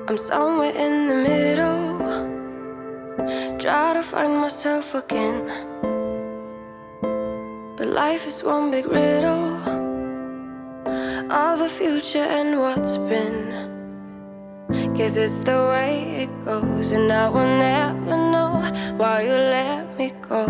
I'm somewhere in the middle, try to find myself again. But life is one big riddle of the future and what's been. Guess it's the way it goes, and I will never know why you let me go.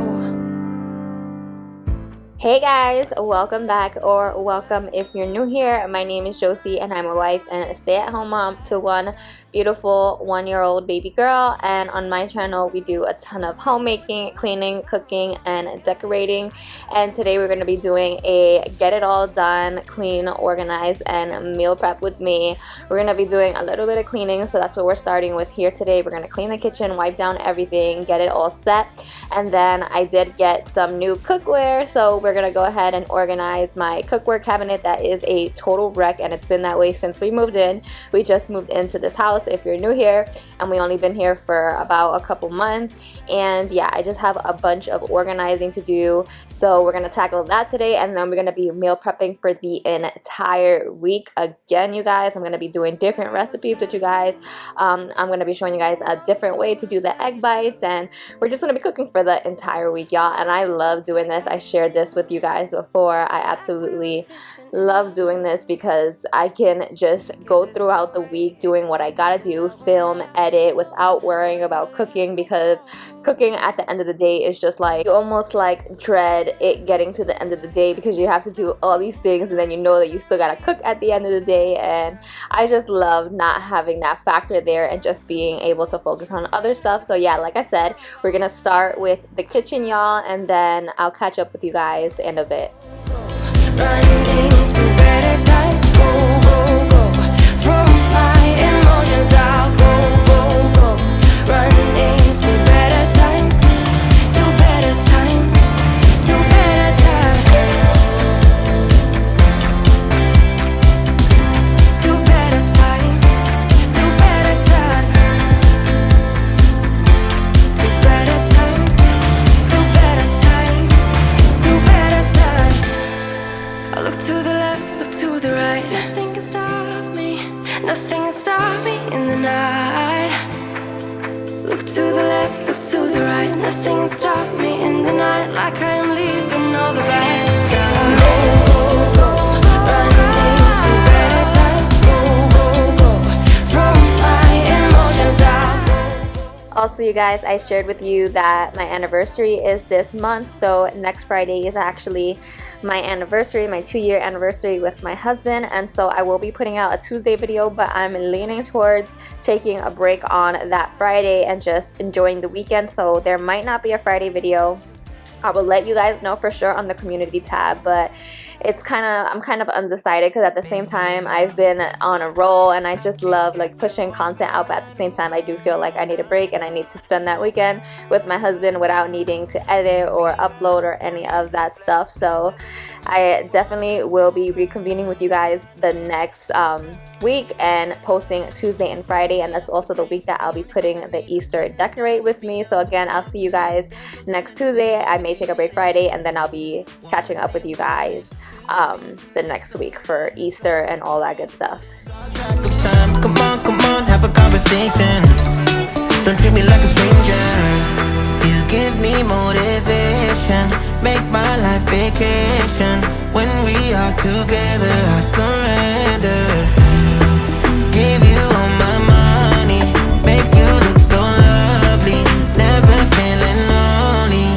Hey guys, welcome back, or welcome if you're new here. My name is Josie and I'm a wife and a stay-at-home mom to one beautiful 1-year-old baby girl. And on my channel we do a ton of homemaking, cleaning, cooking, and decorating. And today we're going to be doing a get it all done, clean, organize, and meal prep with me. We're going to be doing a little bit of cleaning, so that's what we're starting with here today. We're going to clean the kitchen, wipe down everything, get it all set. And then I did get some new cookware, so we're gonna go ahead and organize my cookware cabinet that is a total wreck, and it's been that way since we moved in. We just moved into this house if you're new here, and we only been here for about a couple months. And yeah, I just have a bunch of organizing to do, so we're gonna tackle that today. And then we're gonna be meal prepping for the entire week. Again, you guys, I'm gonna be doing different recipes with you guys. I'm gonna be showing you guys a different way to do the egg bites, and we're just gonna be cooking for the entire week, y'all. And I love doing this. I shared this with you guys before. I absolutely love doing this because I can just go throughout the week doing what I gotta do, film, edit, without worrying about cooking, because cooking at the end of the day is just like, you almost like dread it getting to the end of the day because you have to do all these things, and then you know that you still gotta cook at the end of the day. And I just love not having that factor there and just being able to focus on other stuff. So yeah, like I said, we're gonna start with the kitchen, y'all, and then I'll catch up with you guys at the end of it. Running to better times, go, go, go. From my emotions, I'll go, go, go. Running to better times, to better times, to better times, to better times, to better times, to better times, to better times, to better times. I look to the left, look to the right. Nothing can stop me. Nothing can stop me in the night. Look to the left, look to the right. Nothing can stop me in the night. Like I am leaving all the bad skies. Go, go, go. Running to better times. Go, go, go. From my emotions out. Also, you guys, I shared with you that my anniversary is this month, so next Friday is actually my anniversary, my 2-year anniversary with my husband. And so I will be putting out a Tuesday video, but I'm leaning towards taking a break on that Friday and just enjoying the weekend, so there might not be a Friday video. I will let you guys know for sure on the community tab, but I'm kind of undecided because at the same time I've been on a roll and I just love like pushing content out, but at the same time I do feel like I need a break and I need to spend that weekend with my husband without needing to edit or upload or any of that stuff. So I definitely will be reconvening with you guys the next week and posting Tuesday and Friday, and that's also the week that I'll be putting the Easter decorate with me. So again, I'll see you guys next Tuesday. I may take a break Friday, and then I'll be catching up with you guys the next week for Easter and all that good stuff. Come on, have a conversation. Don't treat me like a stranger. You give me motivation, make my life vacation. When we are together, I surrender. Give you all my money, make you look so lovely, never feeling lonely.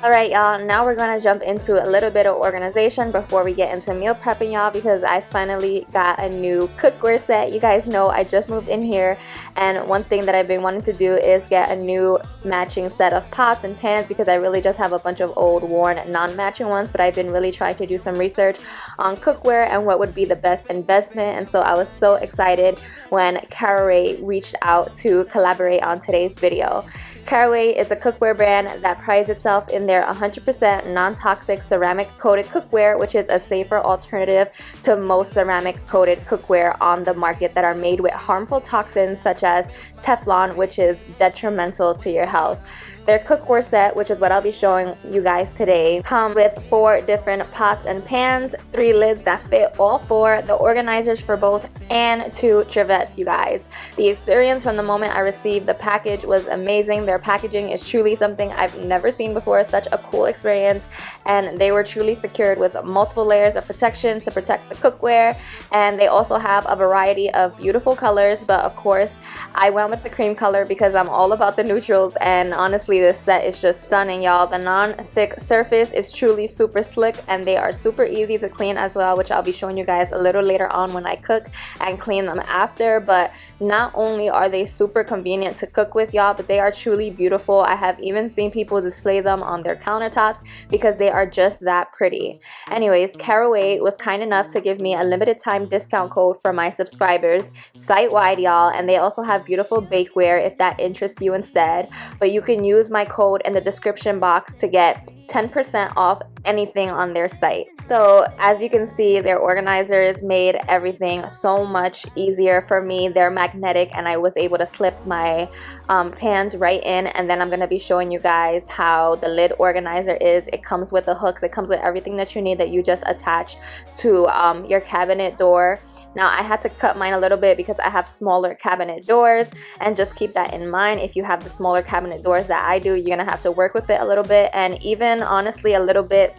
Alright, y'all, now we're going to jump into a little bit of organization before we get into meal prepping, y'all, because I finally got a new cookware set. You guys know I just moved in here, and one thing that I've been wanting to do is get a new matching set of pots and pans, because I really just have a bunch of old, worn, non-matching ones. But I've been really trying to do some research on cookware and what would be the best investment, and so I was so excited when Caraway reached out to collaborate on today's video. Caraway is a cookware brand that prides itself in their 100% non-toxic ceramic coated cookware, which is a safer alternative to most ceramic coated cookware on the market that are made with harmful toxins such as Teflon, which is detrimental to your health. Their cookware set, which is what I'll be showing you guys today, come with 4 different pots and pans, 3 lids that fit all 4, the organizers for both, and 2 trivettes, you guys. The experience from the moment I received the package was amazing. Their packaging is truly something I've never seen before. Such a cool experience, and they were truly secured with multiple layers of protection to protect the cookware. And they also have a variety of beautiful colors, but of course I went with the cream color because I'm all about the neutrals, and honestly this set is just stunning, y'all. The non-stick surface is truly super slick, and they are super easy to clean as well, which I'll be showing you guys a little later on when I cook and clean them after. But not only are they super convenient to cook with, y'all, but they are truly beautiful. I have even seen people display them on their countertops because they are just that pretty. Anyways, Caraway was kind enough to give me a limited time discount code for my subscribers site-wide, y'all, and they also have beautiful bakeware if that interests you instead. But you can use my code in the description box to get 10% off anything on their site. So as you can see, their organizers made everything so much easier for me. They're magnetic, and I was able to slip my pans right in. And then I'm going to be showing you guys how the lid organizer is. It comes with the hooks, it comes with everything that you need that you just attach to your cabinet door. Now I had to cut mine a little bit because I have smaller cabinet doors, and just keep that in mind. If you have the smaller cabinet doors that I do, you're gonna have to work with it a little bit, and even honestly a little bit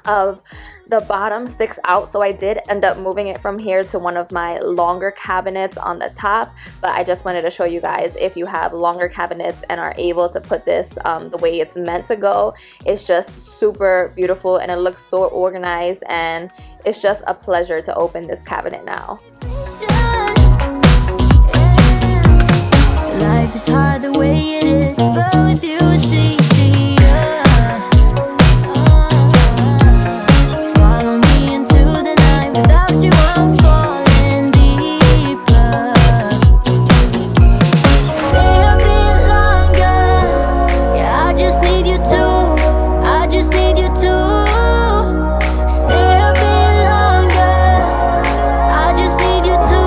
of the bottom sticks out, so I did end up moving it from here to one of my longer cabinets on the top. But I just wanted to show you guys, if you have longer cabinets and are able to put this the way it's meant to go, it's just super beautiful and it looks so organized, and it's just a pleasure to open this cabinet now. Life is hard the way it is, but with you it's easier. Follow me into the night, without you I'm falling deeper. Stay a bit longer, yeah, I just need you to, I just need you to. Stay a bit longer, I just need you to.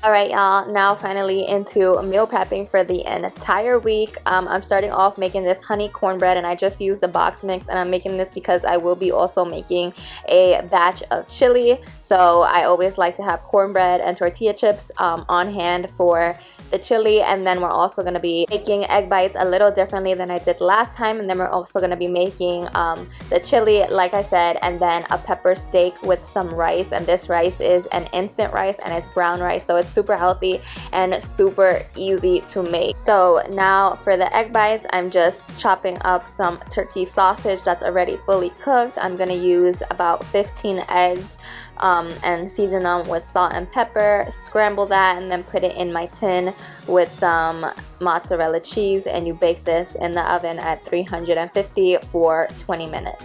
Alright, y'all, now finally into meal prepping for the entire week. I'm starting off making this honey cornbread, and I just used the box mix, and I'm making this because I will be also making a batch of chili. So I always like to have cornbread and tortilla chips on hand for the chili. And then we're also going to be making egg bites a little differently than I did last time, and then we're also going to be making the chili like I said, and then a pepper steak with some rice. And this rice is an instant rice, and it's brown rice, so it's super healthy and super easy to make. So now for the egg bites, I'm just chopping up some turkey sausage that's already fully cooked. I'm going to use about 15 eggs and season them with salt and pepper, scramble that, and then put it in my tin with some mozzarella cheese, and you bake this in the oven at 350 for 20 minutes.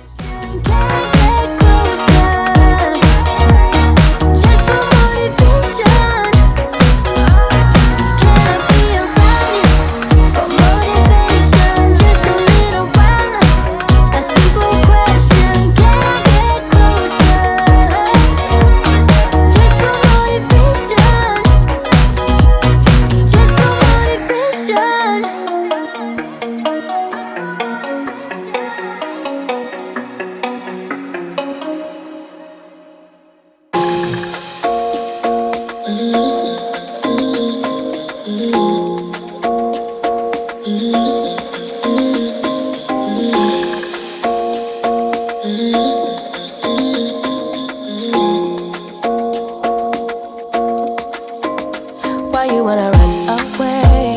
Why you wanna run away?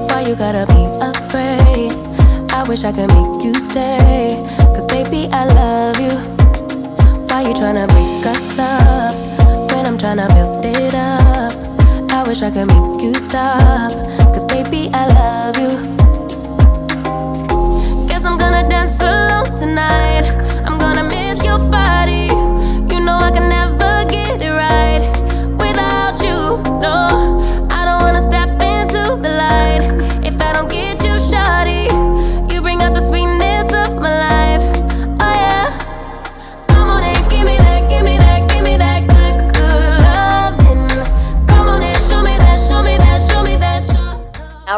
Why you gotta be afraid? I wish I could make you stay, 'cause baby I love you. Why you tryna break us up when I'm tryna build it up? I wish I could make you stop, 'cause baby I love you. Guess I'm gonna dance alone tonight. I'm gonna miss your body. You know I can never get it right without you, no. I don't wanna step into the light if I don't give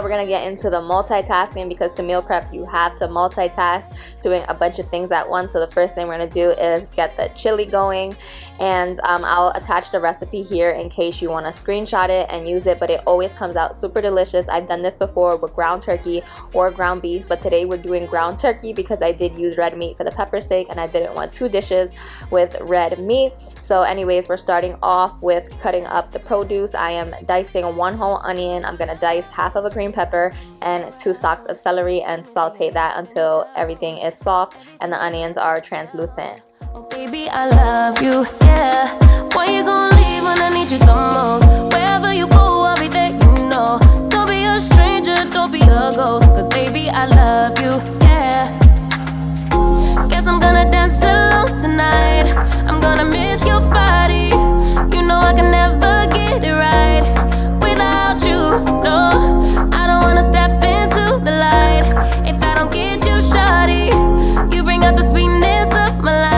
we're gonna get into the multitasking, because to meal prep you have to multitask, doing a bunch of things at once. So the first thing we're gonna do is get the chili going, and I'll attach the recipe here in case you want to screenshot it and use it, but it always comes out super delicious. I've done this before with ground turkey or ground beef, but today we're doing ground turkey because I did use red meat for the pepper steak and I didn't want 2 dishes with red meat. So anyways, we're starting off with cutting up the produce. I am dicing 1 whole onion. I'm gonna dice half of a green pepper and 2 stalks of celery and saute that until everything is soft and the onions are translucent. Oh baby, I love you, yeah. When you gonna leave when I need you the most? Wherever you go, I'll be there, you know. Don't be a stranger, don't be a ghost, cause baby, I love you, yeah. Guess I'm gonna dance alone tonight. I'm gonna miss your body. You know I can never get it right without you, no. I don't wanna step into the light if I don't get you, shawty. You bring out the sweetness of my life.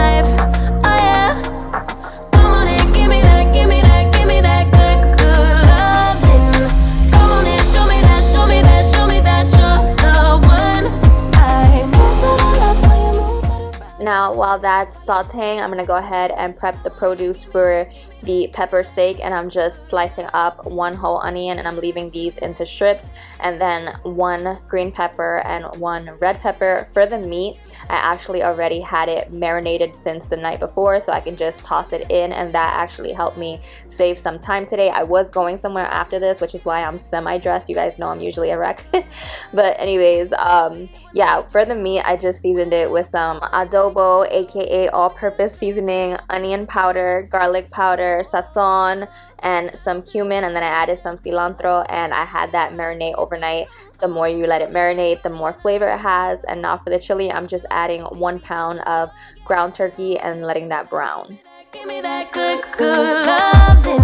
Now while that's sauteing, I'm gonna go ahead and prep the produce for the pepper steak, and I'm just slicing up 1 whole onion and I'm leaving these into strips, and then 1 green pepper and 1 red pepper. For the meat, I actually already had it marinated since the night before, so I can just toss it in, and that actually helped me save some time today. I was going somewhere after this, which is why I'm semi-dressed. You guys know I'm usually a wreck. But anyways, yeah, for the meat, I just seasoned it with some adobo, aka all-purpose seasoning, onion powder, garlic powder, sazon, and some cumin, and then I added some cilantro, and I had that marinate overnight. The more you let it marinate, the more flavor it has. And now for the chili, I'm just adding 1 pound of ground turkey and letting that brown. Give me that good, good loving.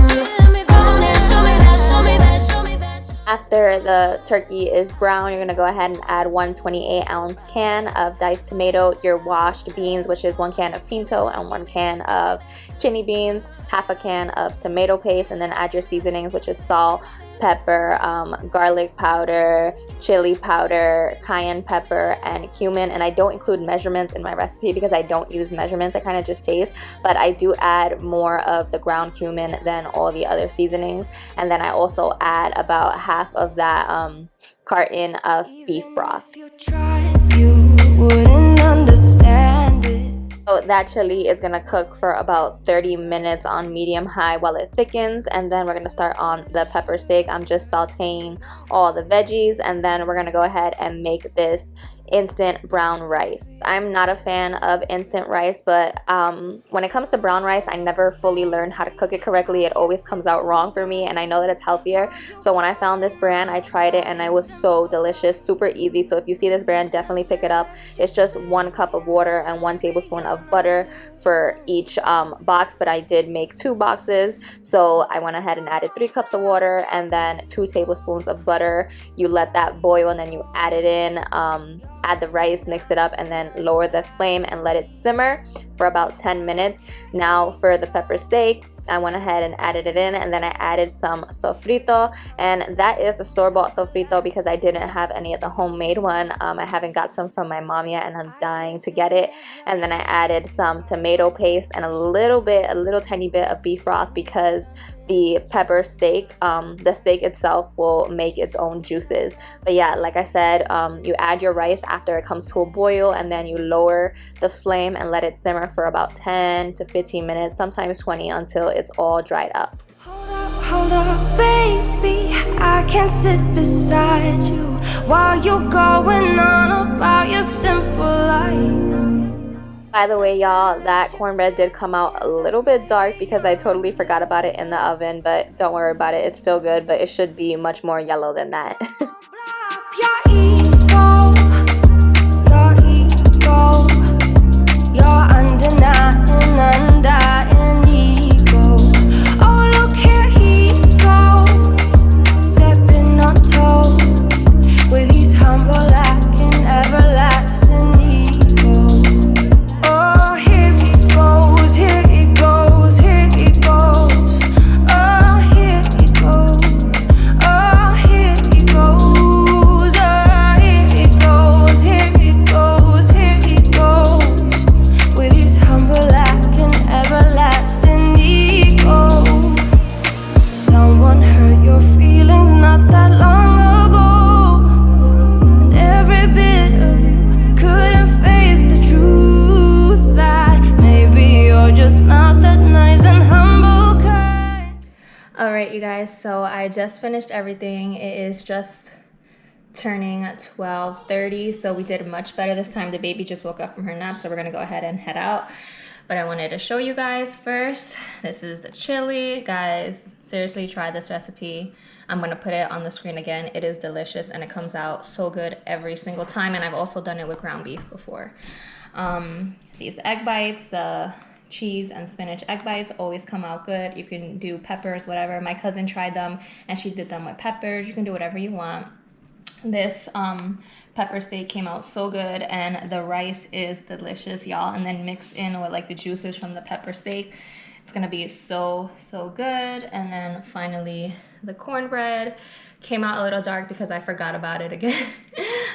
Come on and show me that, show me that, show me that. After the turkey is brown, you're gonna go ahead and add 1 28-ounce can of diced tomato, your washed beans, which is 1 can of pinto and 1 can of kidney beans, half a can of tomato paste, and then add your seasonings, which is salt, pepper, garlic powder, chili powder, cayenne pepper, and cumin. And I don't include measurements in my recipe because I don't use measurements. I kind of just taste, but I do add more of the ground cumin than all the other seasonings. And then I also add about half of that carton of beef broth. If you tried, you wouldn't understand it. So that chili is gonna cook for about 30 minutes on medium high while it thickens, and then we're gonna start on the pepper steak. I'm just sauteing all the veggies, and then we're gonna go ahead and make this instant brown rice. I'm not a fan of instant rice, but when it comes to brown rice, I never fully learned how to cook it correctly. It always comes out wrong for me, and I know that it's healthier. So when I found this brand, I tried it and it was so delicious, super easy. So if you see this brand, definitely pick it up. It's just 1 cup of water and 1 tablespoon of butter for each box, but I did make 2 boxes, so I went ahead and added 3 cups of water and then 2 tablespoons of butter. You let that boil and then you add it in, add the rice, mix it up, and then lower the flame and let it simmer for about 10 minutes. Now for the pepper steak, I went ahead and added it in, and then I added some sofrito, and that is a store-bought sofrito because I didn't have any of the homemade one. I haven't got some from my mom yet, and I'm dying to get it. And then I added some tomato paste and a little tiny bit of beef broth because the pepper steak, the steak itself will make its own juices. But yeah, like I said, you add your rice after it comes to a boil, and then you lower the flame and let it simmer for about 10 to 15 minutes, sometimes 20, until it's all dried up. Hold up, baby, I can sit beside you while you're going on about your simple life. By the way, y'all, that cornbread did come out a little bit dark because I totally forgot about it in the oven, but don't worry about it, it's still good, but it should be much more yellow than that. Oh, here he goes. All right, you guys, so I just finished everything. It is just turning 12:30, so we did much better this time. The baby just woke up from her nap, so we're gonna go ahead and head out. But I wanted to show you guys first. This is the chili. Guys, seriously, try this recipe. I'm gonna put it on the screen again. It is delicious and it comes out so good every single time, and I've also done it with ground beef before. These egg bites, the cheese and spinach egg bites always come out good. You can do peppers, whatever. My cousin tried them and she did them with peppers. You can do whatever you want. This pepper steak came out so good, and the rice is delicious, y'all. And then mixed in with like the juices from the pepper steak, it's gonna be so good. And then finally the cornbread came out a little dark because I forgot about it again.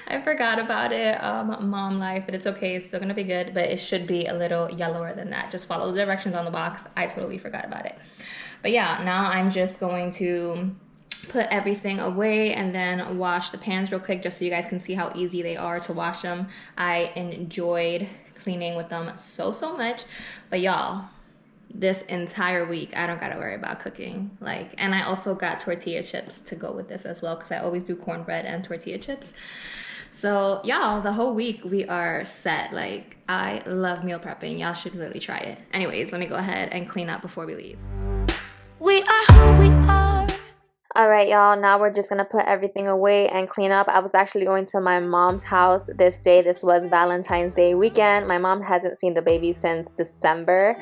I forgot about it, mom life, but it's okay. It's still gonna be good, but it should be a little yellower than that. Just follow the directions on the box. I totally forgot about it. But yeah, now I'm just going to put everything away and then wash the pans real quick just so you guys can see how easy they are to wash them. I enjoyed cleaning with them so much. But y'all, this entire week I don't gotta worry about cooking. Like, and I also got tortilla chips to go with this as well, because I always do cornbread and tortilla chips. So y'all, the whole week we are set. Like, I love meal prepping. Y'all should really try it. Anyways, let me go ahead and clean up before we leave. We are who we are. All right, y'all, now we're just gonna put everything away and clean up. I was actually going to my mom's house this day. This was Valentine's Day weekend. My mom hasn't seen the baby since December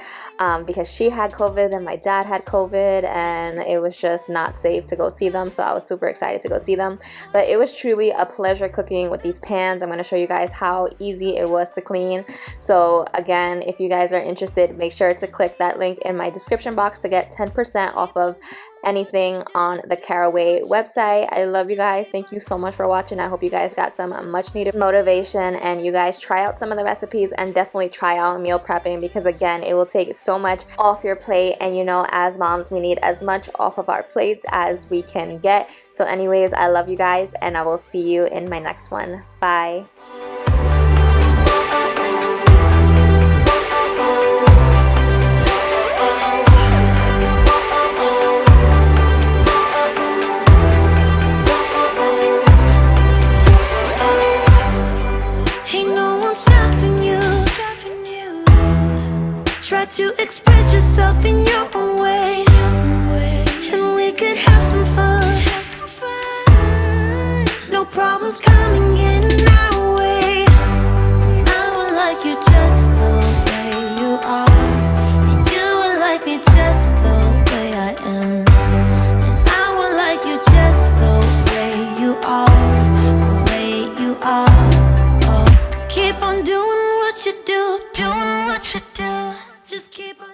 because she had COVID and my dad had COVID, and it was just not safe to go see them. So I was super excited to go see them. But it was truly a pleasure cooking with these pans. I'm gonna show you guys how easy it was to clean. So again, if you guys are interested, make sure to click that link in my description box to get 10% off of anything on the Caraway website. I love you guys. Thank you so much for watching. I hope you guys got some much needed motivation, and you guys try out some of the recipes and definitely try out meal prepping, because again, it will take so much off your plate, and you know, as moms, we need as much off of our plates as we can get. So anyways, I love you guys, and I will see you in my next one. Bye. Try to express yourself in your own way, and we could have some fun. No problems coming in our way. I would like you just the way you are, and you would like me just the way I am, and I would like you just the way you are, the way you are. Oh, keep on doing what you do, doing what you do. Just keep on